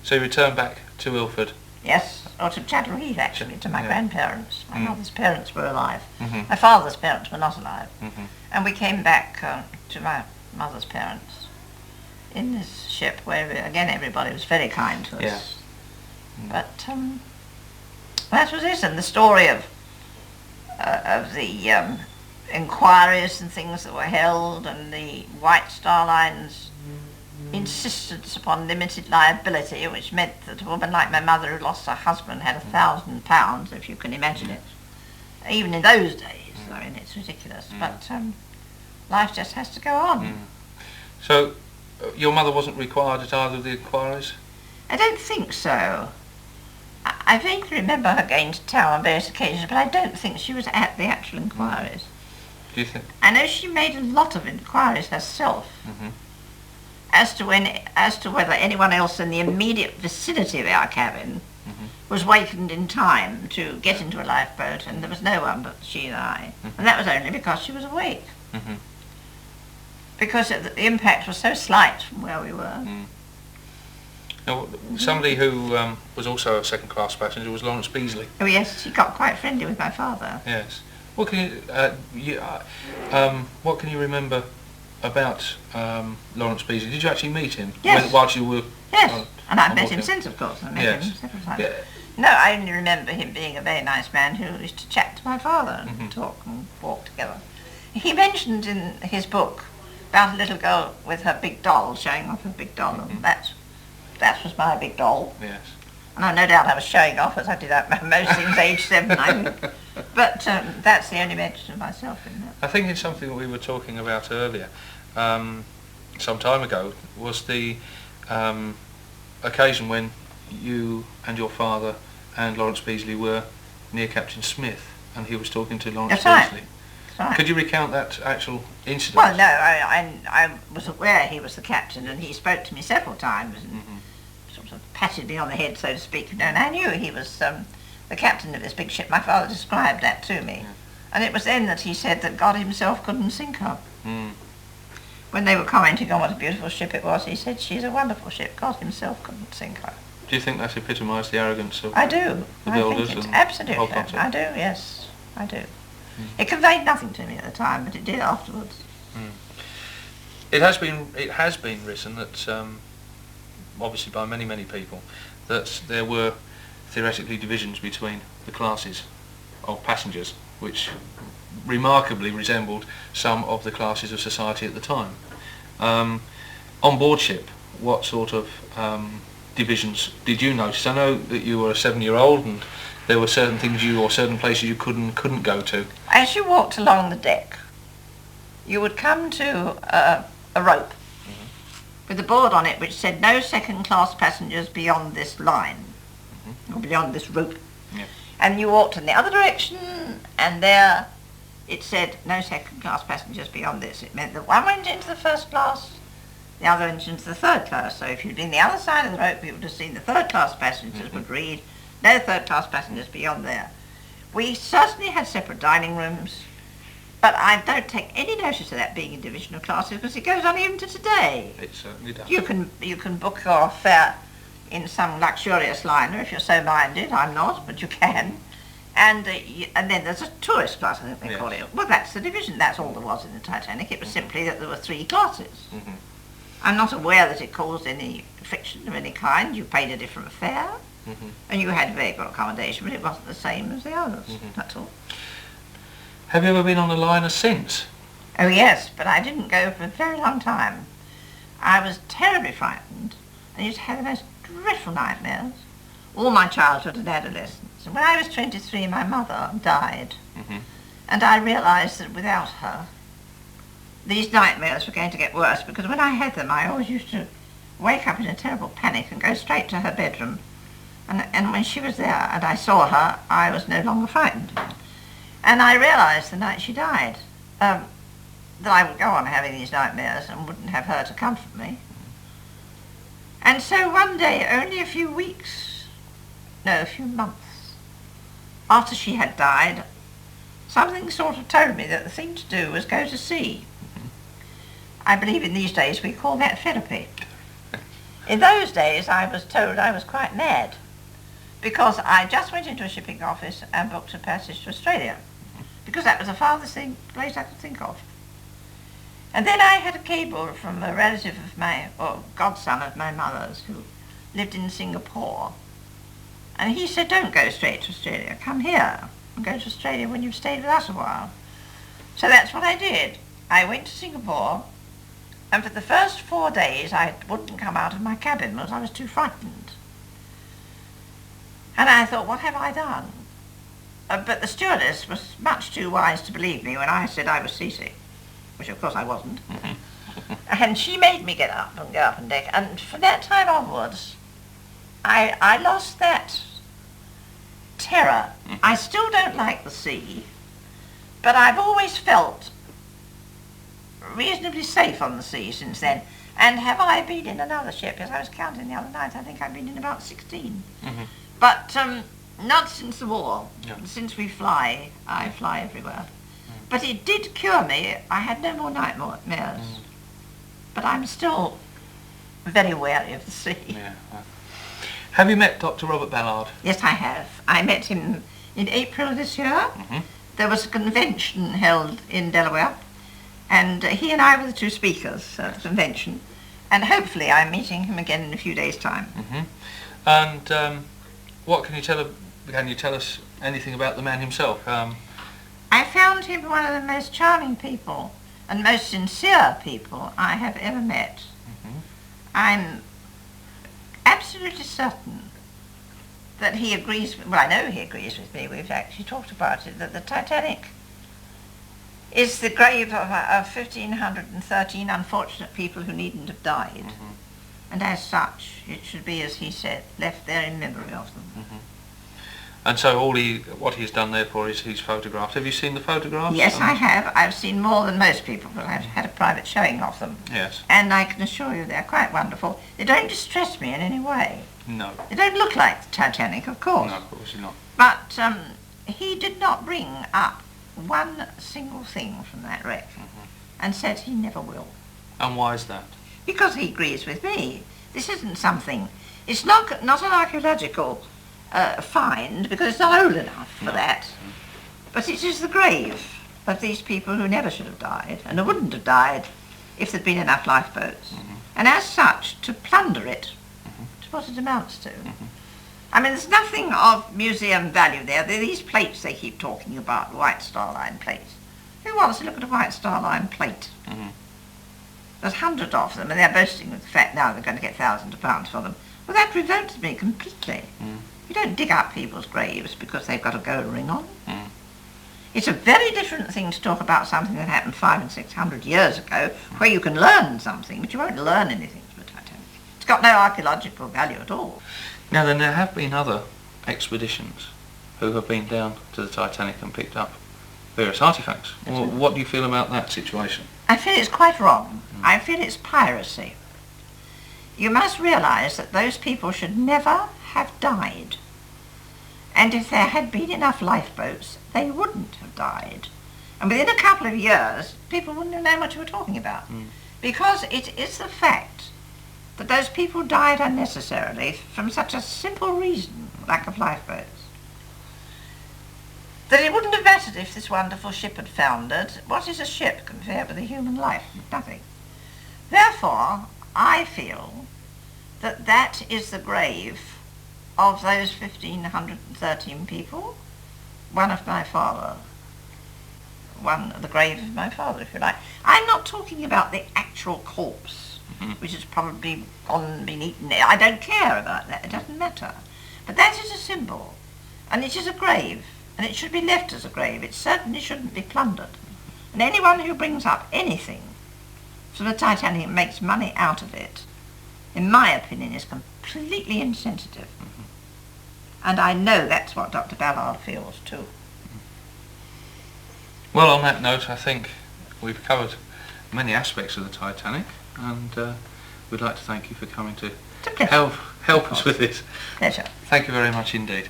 So you returned back to Ilford? Yes, or to Chadwell Heath actually, to my grandparents. My mother's parents were alive. Mm-hmm. My father's parents were not alive. Mm-hmm. And we came back to my mother's parents in this ship where, again, everybody was very kind to us. Yeah. But that was it, and the story of the inquiries and things that were held, and the White Star Line's insistence upon limited liability, which meant that a woman like my mother who lost her husband had £1,000, if you can imagine it. Even in those days, I mean, it's ridiculous. But life just has to go on. So, your mother wasn't required at either of the inquiries? I don't think so. I vaguely remember her going to town on various occasions, but I don't think she was at the actual inquiries. Do you think? I know she made a lot of inquiries herself as to whether anyone else in the immediate vicinity of our cabin was wakened in time to get into a lifeboat, and there was no one but she and I. And that was only because she was awake. Because the impact was so slight from where we were. Now, somebody who was also a second-class passenger was Lawrence Beasley. Oh yes, she got quite friendly with my father. Yes. What can you remember about Lawrence Beasley? Did you actually meet him? Yes. Whilst you were... Yes, and I've met him since, of course. I met him several times. Yeah. No, I only remember him being a very nice man who used to chat to my father and talk and walk together. He mentioned in his book about a little girl with her big doll, showing off her big doll, and that was my big doll. Yes. And I no doubt I was showing off, as I did at most things age 7, I think. But that's the only mention of myself in that. I think it's something that we were talking about earlier, some time ago, was the occasion when you and your father and Lawrence Beasley were near Captain Smith, and he was talking to Lawrence Beasley. That's right. Could you recount that actual incident? Well, no, I was aware he was the captain, and he spoke to me several times and sort of patted me on the head, so to speak. And I knew he was the captain of this big ship. My father described that to me. Yeah. And it was then that he said that God himself couldn't sink her. When they were commenting on what a beautiful ship it was, he said, she's a wonderful ship. God himself couldn't sink her. Do you think that epitomised the arrogance of I do. the builders? I think absolutely. I do, yes. I do. It conveyed nothing to me at the time, but it did afterwards. It has been written that, obviously by many people, that there were theoretically divisions between the classes of passengers, which remarkably resembled some of the classes of society at the time. On board ship, what sort of divisions did you notice? I know that you were a 7-year-old and there were certain things or certain places you couldn't go to. As you walked along the deck, you would come to a rope with a board on it which said no second-class passengers beyond this line, or beyond this rope. Yes. And you walked in the other direction, and there it said no second-class passengers beyond this. It meant that one went into the first class, the other went into the third class. So if you'd been the other side of the rope, you would have seen the third-class passengers would read no third-class passengers beyond there. We certainly had separate dining rooms, but I don't take any notice of that being a division of classes because it goes on even to today. It certainly does. You can book your fare in some luxurious liner if you're so minded. I'm not, but you can. And then there's a tourist class, I think they call it. Well, that's the division. That's all there was in the Titanic. It was simply that there were 3 classes. I'm not aware that it caused any friction of any kind. You paid a different fare, and you had very good accommodation, but it wasn't the same as the others. That's all. Have you ever been on a liner since? Oh yes, but I didn't go for a very long time. I was terribly frightened, and used to have the most dreadful nightmares all my childhood and adolescence. And when I was 23, my mother died, and I realised that without her, these nightmares were going to get worse, because when I had them, I always used to wake up in a terrible panic and go straight to her bedroom. And when she was there and I saw her, I was no longer frightened. And I realised the night she died that I would go on having these nightmares and wouldn't have her to comfort me. And so one day, only a few months after she had died, something sort of told me that the thing to do was go to sea. I believe in these days we call that therapy. In those days, I was told I was quite mad because I just went into a shipping office and booked a passage to Australia because that was the farthest place I could think of. And then I had a cable from a relative of my, or godson of my mother's, who lived in Singapore. And he said, don't go straight to Australia, come here and go to Australia when you've stayed with us a while. So that's what I did. I went to Singapore, and for the first 4 days I wouldn't come out of my cabin because I was too frightened. And I thought, what have I done? But the stewardess was much too wise to believe me when I said I was seasick, which of course I wasn't. And she made me get up and go up on deck, and from that time onwards I lost that terror. I still don't like the sea, but I've always felt reasonably safe on the sea since then. And have I been in another ship? As I was counting the other night, I think I've been in about 16. But not since the war. No. Since we fly, I fly everywhere. But it did cure me. I had no more nightmares. But I'm still very wary of the sea. Yeah. Have you met Dr. Robert Ballard? Yes, I have. I met him in April of this year. There was a convention held in Delaware, and he and I were the two speakers at the convention, and hopefully I'm meeting him again in a few days' time. And what can you tell us anything about the man himself? I found him one of the most charming people and most sincere people I have ever met. I'm absolutely certain that he agrees, well, I know he agrees with me, we've actually talked about it, that the Titanic is the grave of 1,513 unfortunate people who needn't have died. And as such, it should be, as he said, left there in memory of them. And so what he's done therefore is he's photographed. Have you seen the photographs? Yes, I have. I've seen more than most people, but I've had a private showing of them. Yes. And I can assure you they're quite wonderful. They don't distress me in any way. No. They don't look like the Titanic, of course. No, of course not. But he did not bring up one single thing from that wreck, and said he never will. And why is that? Because he agrees with me. This isn't something, it's not an archaeological find, because it's not old enough for that. But it is the grave of these people who never should have died, and who wouldn't have died if there'd been enough lifeboats. And as such, to plunder it, is what it amounts to. I mean, there's nothing of museum value there. There are these plates they keep talking about, White Star Line plates. Who wants to look at a White Star Line plate? There's hundreds of them, and they're boasting of the fact now they're going to get thousands of pounds for them. Well, that revolts me completely. You don't dig up people's graves because they've got a gold ring on. It's a very different thing to talk about something that happened 500 and 600 years ago, where you can learn something, but you won't learn anything from the Titanic. It's got no archaeological value at all. Now then, there have been other expeditions who have been down to the Titanic and picked up various artefacts. Well, what do you feel about that situation? I feel it's quite wrong. I feel it's piracy. You must realise that those people should never have died. And if there had been enough lifeboats, they wouldn't have died. And within a couple of years, people wouldn't have known what you were talking about. Because it is the fact that those people died unnecessarily from such a simple reason, lack of lifeboats, that it wouldn't have mattered if this wonderful ship had foundered. What is a ship compared with a human life? Nothing. Therefore, I feel that that is the grave of those 1,513 people. One of my father. The grave of my father, if you like. I'm not talking about the actual corpse, which has probably been eaten. I don't care about that. It doesn't matter. But that is a symbol, and it is a grave, and it should be left as a grave. It certainly shouldn't be plundered. And anyone who brings up anything from the Titanic and makes money out of it, in my opinion, is completely insensitive. And I know that's what Dr. Ballard feels too. Well, on that note, I think we've covered many aspects of the Titanic, and we'd like to thank you for coming to help us with this. Pleasure. Thank you very much indeed.